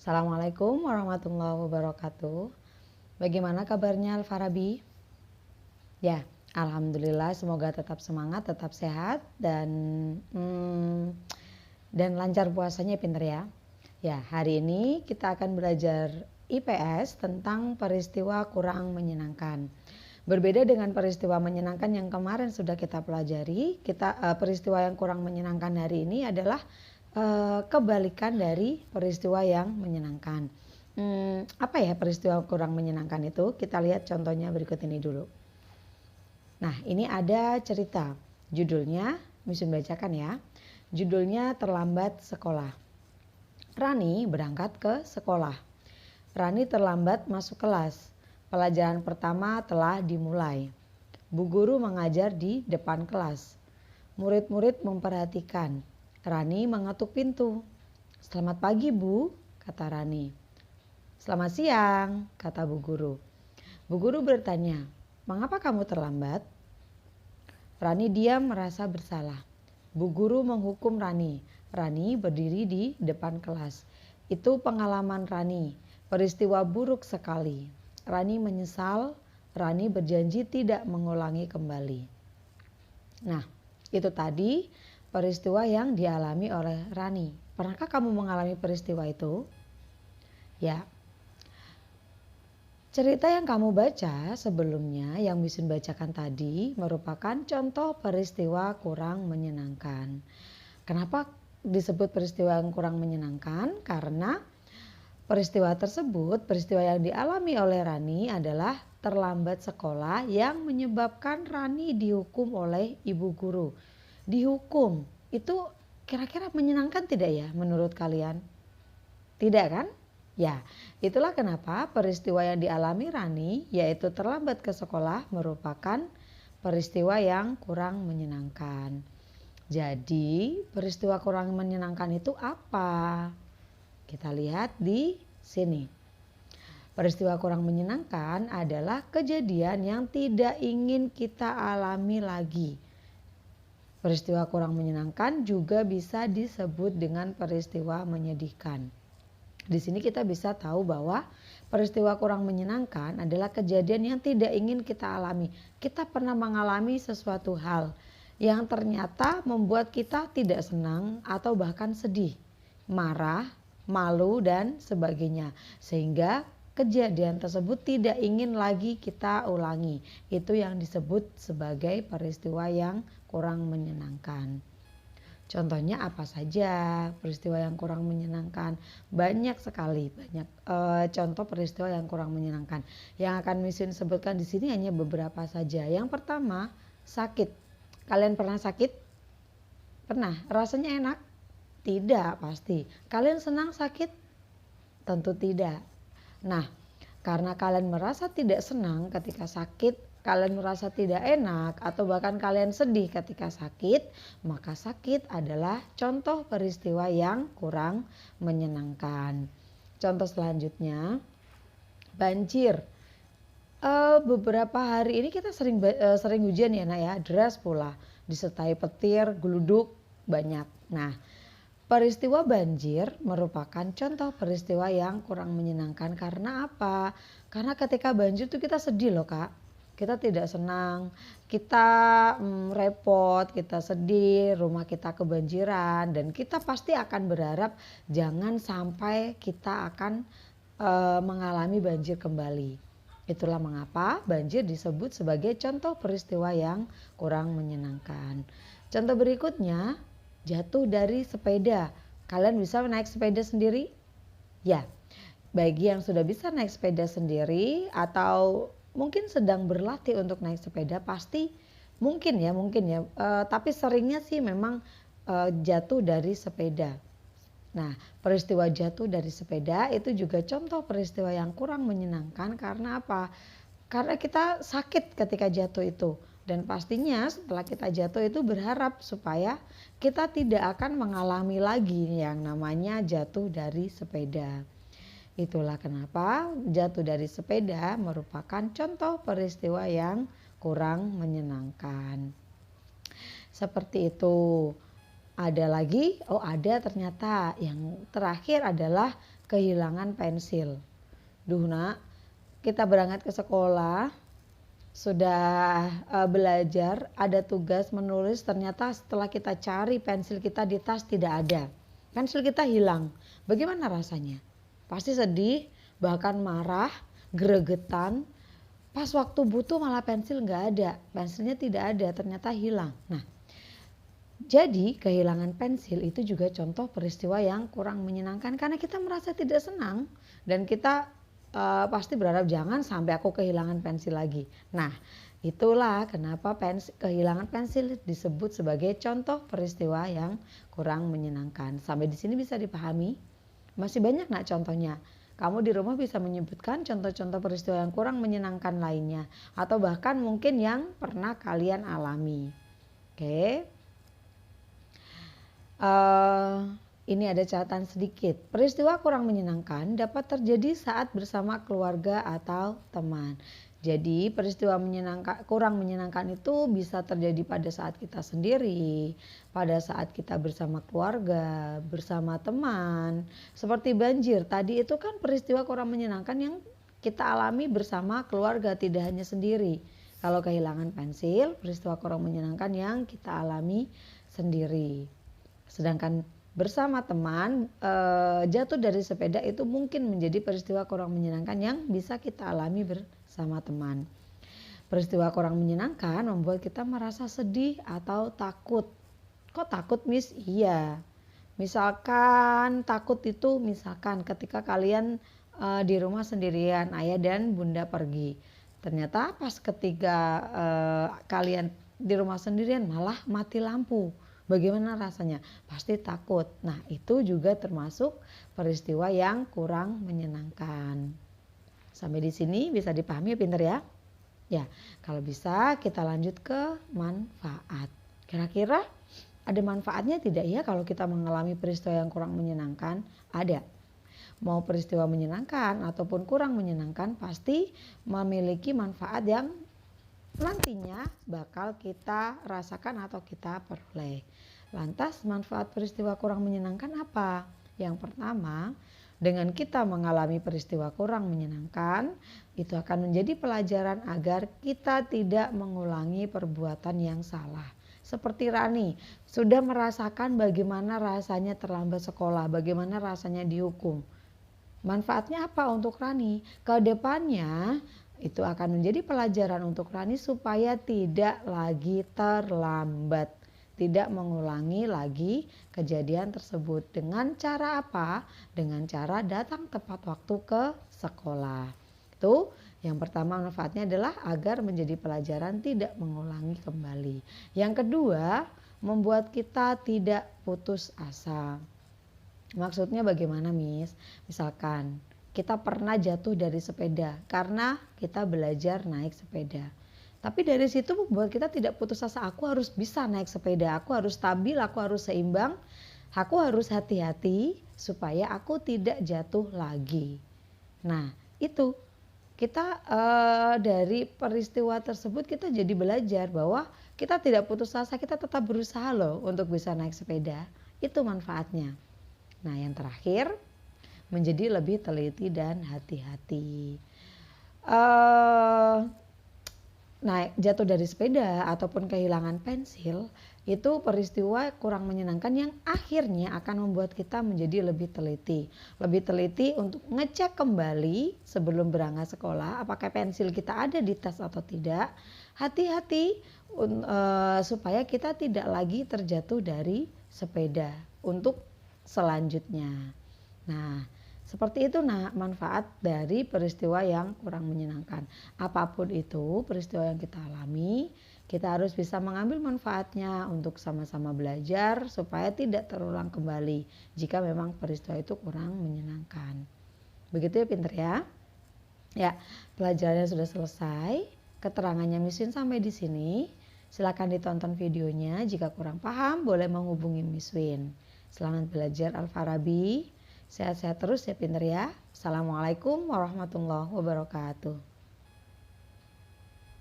Assalamualaikum warahmatullahi wabarakatuh. Bagaimana kabarnya Al-Farabi? Ya, alhamdulillah, semoga tetap semangat, tetap sehat dan lancar puasanya, pinter ya. Ya, hari ini kita akan belajar IPS tentang peristiwa kurang menyenangkan. Berbeda dengan peristiwa menyenangkan yang kemarin sudah kita pelajari, peristiwa yang kurang menyenangkan hari ini adalah kebalikan dari peristiwa yang menyenangkan. Apa ya peristiwa kurang menyenangkan itu? Kita lihat contohnya berikut ini dulu. Nah, ini ada cerita. Judulnya, Misun bacakan ya. Judulnya Terlambat Sekolah. Rani berangkat ke sekolah. Rani terlambat masuk kelas. Pelajaran pertama telah dimulai. Bu guru mengajar di depan kelas. Murid-murid memperhatikan. Rani mengetuk pintu. "Selamat pagi, Bu," kata Rani. "Selamat siang," kata bu guru. Bu guru bertanya, "Mengapa kamu terlambat?" Rani diam merasa bersalah. Bu guru menghukum Rani. Rani berdiri di depan kelas. Itu pengalaman Rani, peristiwa buruk sekali. Rani menyesal. Rani berjanji tidak mengulangi kembali. Nah, itu tadi peristiwa yang dialami oleh Rani. Pernahkah kamu mengalami peristiwa itu? Ya. Cerita yang kamu baca sebelumnya, yang Misun bacakan tadi, merupakan contoh peristiwa kurang menyenangkan. Kenapa disebut peristiwa yang kurang menyenangkan? Karena peristiwa tersebut, peristiwa yang dialami oleh Rani adalah terlambat sekolah yang menyebabkan Rani dihukum oleh ibu guru. Dihukum, itu kira-kira menyenangkan tidak ya menurut kalian? Tidak kan? Ya, itulah kenapa peristiwa yang dialami Rani, yaitu terlambat ke sekolah, merupakan peristiwa yang kurang menyenangkan. Jadi, peristiwa kurang menyenangkan itu apa? Kita lihat di sini. Peristiwa kurang menyenangkan adalah kejadian yang tidak ingin kita alami lagi. Peristiwa kurang menyenangkan juga bisa disebut dengan peristiwa menyedihkan. Di sini kita bisa tahu bahwa peristiwa kurang menyenangkan adalah kejadian yang tidak ingin kita alami. Kita pernah mengalami sesuatu hal yang ternyata membuat kita tidak senang atau bahkan sedih, marah, malu dan sebagainya. Sehingga kejadian tersebut tidak ingin lagi kita ulangi. Itu yang disebut sebagai peristiwa yang kurang menyenangkan. Contohnya apa saja peristiwa yang kurang menyenangkan? Banyak sekali, contoh peristiwa yang kurang menyenangkan. Yang akan Misun sebutkan di sini hanya beberapa saja. Yang pertama, sakit. Kalian pernah sakit? Pernah. Rasanya enak? Tidak, pasti. Kalian senang sakit? Tentu tidak. Nah, karena kalian merasa tidak senang ketika sakit, kalian merasa tidak enak, atau bahkan kalian sedih ketika sakit, maka sakit adalah contoh peristiwa yang kurang menyenangkan. Contoh selanjutnya, banjir. Beberapa hari ini kita sering hujan ya nak ya, deras pula, disertai petir, geluduk banyak. Nah, peristiwa banjir merupakan contoh peristiwa yang kurang menyenangkan. Karena apa? Karena ketika banjir tuh kita sedih loh kak. Kita tidak senang, kita repot, kita sedih, rumah kita kebanjiran, dan kita pasti akan berharap jangan sampai kita akan mengalami banjir kembali. Itulah mengapa banjir disebut sebagai contoh peristiwa yang kurang menyenangkan. Contoh berikutnya, jatuh dari sepeda. Kalian bisa naik sepeda sendiri? Ya, bagi yang sudah bisa naik sepeda sendiri atau mungkin sedang berlatih untuk naik sepeda, pasti mungkin ya, tapi seringnya sih memang jatuh dari sepeda. Nah, peristiwa jatuh dari sepeda itu juga contoh peristiwa yang kurang menyenangkan. Karena apa? Karena kita sakit ketika jatuh itu. Dan pastinya setelah kita jatuh itu berharap supaya kita tidak akan mengalami lagi yang namanya jatuh dari sepeda. Itulah kenapa jatuh dari sepeda merupakan contoh peristiwa yang kurang menyenangkan. Seperti itu. Ada lagi, ada ternyata yang terakhir adalah kehilangan pensil. Duh nak, kita berangkat ke sekolah, sudah belajar, ada tugas menulis, ternyata setelah kita cari pensil kita di tas tidak ada. Pensil kita hilang. Bagaimana rasanya? Pasti sedih, bahkan marah, gregetan. Pas waktu butuh malah pensil nggak ada, pensilnya tidak ada, ternyata hilang. Nah, jadi kehilangan pensil itu juga contoh peristiwa yang kurang menyenangkan karena kita merasa tidak senang dan kita pasti berharap jangan sampai aku kehilangan pensil lagi. Nah, itulah kenapa kehilangan pensil disebut sebagai contoh peristiwa yang kurang menyenangkan. Sampai di sini bisa dipahami? Masih banyak nak contohnya? Kamu di rumah bisa menyebutkan contoh-contoh peristiwa yang kurang menyenangkan lainnya atau bahkan mungkin yang pernah kalian alami. Oke. Ini ada catatan sedikit. Peristiwa kurang menyenangkan dapat terjadi saat bersama keluarga atau teman. Jadi peristiwa kurang menyenangkan itu bisa terjadi pada saat kita sendiri, pada saat kita bersama keluarga, bersama teman. Seperti banjir tadi itu kan peristiwa kurang menyenangkan yang kita alami bersama keluarga, tidak hanya sendiri. Kalau kehilangan pensil, peristiwa kurang menyenangkan yang kita alami sendiri. Sedangkan bersama teman jatuh dari sepeda itu mungkin menjadi peristiwa kurang menyenangkan yang bisa kita alami bersama teman. Peristiwa kurang menyenangkan membuat kita merasa sedih atau takut. Kok takut, Miss? Iya. Misalkan takut itu misalkan ketika kalian di rumah sendirian, ayah dan bunda pergi. Ternyata pas ketika kalian di rumah sendirian malah mati lampu. Bagaimana rasanya? Pasti takut. Nah, itu juga termasuk peristiwa yang kurang menyenangkan. Sampai di sini bisa dipahami ya, pinter ya? Ya, kalau bisa kita lanjut ke manfaat. Kira-kira ada manfaatnya tidak ya kalau kita mengalami peristiwa yang kurang menyenangkan? Ada. Mau peristiwa menyenangkan ataupun kurang menyenangkan pasti memiliki manfaat yang nantinya bakal kita rasakan atau kita peroleh. Lantas manfaat peristiwa kurang menyenangkan apa? Yang pertama, dengan kita mengalami peristiwa kurang menyenangkan, itu akan menjadi pelajaran agar kita tidak mengulangi perbuatan yang salah. Seperti Rani, sudah merasakan bagaimana rasanya terlambat sekolah, bagaimana rasanya dihukum. Manfaatnya apa untuk Rani? Kedepannya itu akan menjadi pelajaran untuk Rani supaya tidak lagi terlambat, tidak mengulangi lagi kejadian tersebut. Dengan cara apa? Dengan cara datang tepat waktu ke sekolah. Itu yang pertama, manfaatnya adalah agar menjadi pelajaran tidak mengulangi kembali. Yang kedua, membuat kita tidak putus asa. Maksudnya bagaimana, Miss? Misalkan kita pernah jatuh dari sepeda karena kita belajar naik sepeda. Tapi dari situ membuat kita tidak putus asa. Aku harus bisa naik sepeda, aku harus stabil, aku harus seimbang, aku harus hati-hati supaya aku tidak jatuh lagi. Nah, itu kita dari peristiwa tersebut kita jadi belajar bahwa kita tidak putus asa, kita tetap berusaha loh untuk bisa naik sepeda. Itu manfaatnya. Nah, yang terakhir, menjadi lebih teliti dan hati-hati. Jatuh dari sepeda ataupun kehilangan pensil itu peristiwa kurang menyenangkan yang akhirnya akan membuat kita menjadi lebih teliti untuk ngecek kembali sebelum berangkat sekolah apakah pensil kita ada di tas atau tidak. Hati-hati supaya kita tidak lagi terjatuh dari sepeda untuk selanjutnya. Nah, seperti itu manfaat dari peristiwa yang kurang menyenangkan. Apapun itu peristiwa yang kita alami, kita harus bisa mengambil manfaatnya untuk sama-sama belajar supaya tidak terulang kembali jika memang peristiwa itu kurang menyenangkan. Begitu ya pinter ya. Ya, pelajarannya sudah selesai. Keterangannya Miss Win sampai di sini. Silakan ditonton videonya. Jika kurang paham boleh menghubungi Miss Win. Selamat belajar Al-Farabi. Sehat-sehat terus ya pinter ya. Assalamualaikum warahmatullahi wabarakatuh.